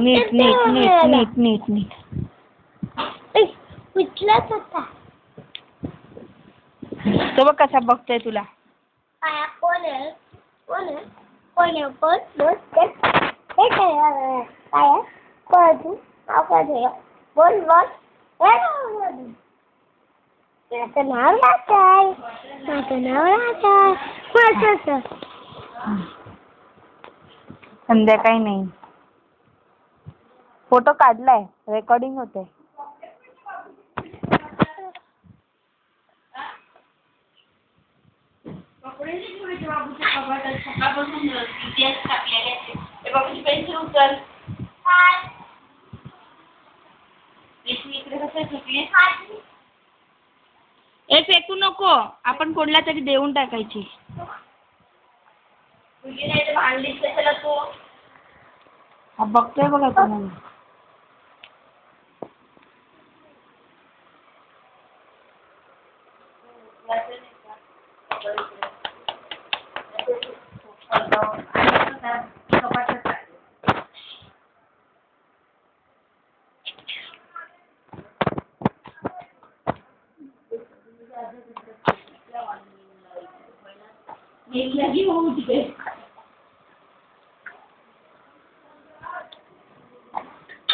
नीट नीट नीट नीट नीट नीट कुठलाच होता तो बघ कसा बघतोय तुला. कोण आहे कोण आहे कोण आहे कोण बोल काय काय कोण तू काय बोल बोल माझं नाव राहतंय माझं नाव राहतंय माझं संध्याकाळी नाही. फोटो काढलाय, रेकॉर्डिंग होते. ए फेकू नको, आपण कोणला तरी देऊन टाकायची. हा बघतोय बघा तुम्हाला.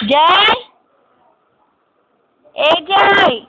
जय ए जय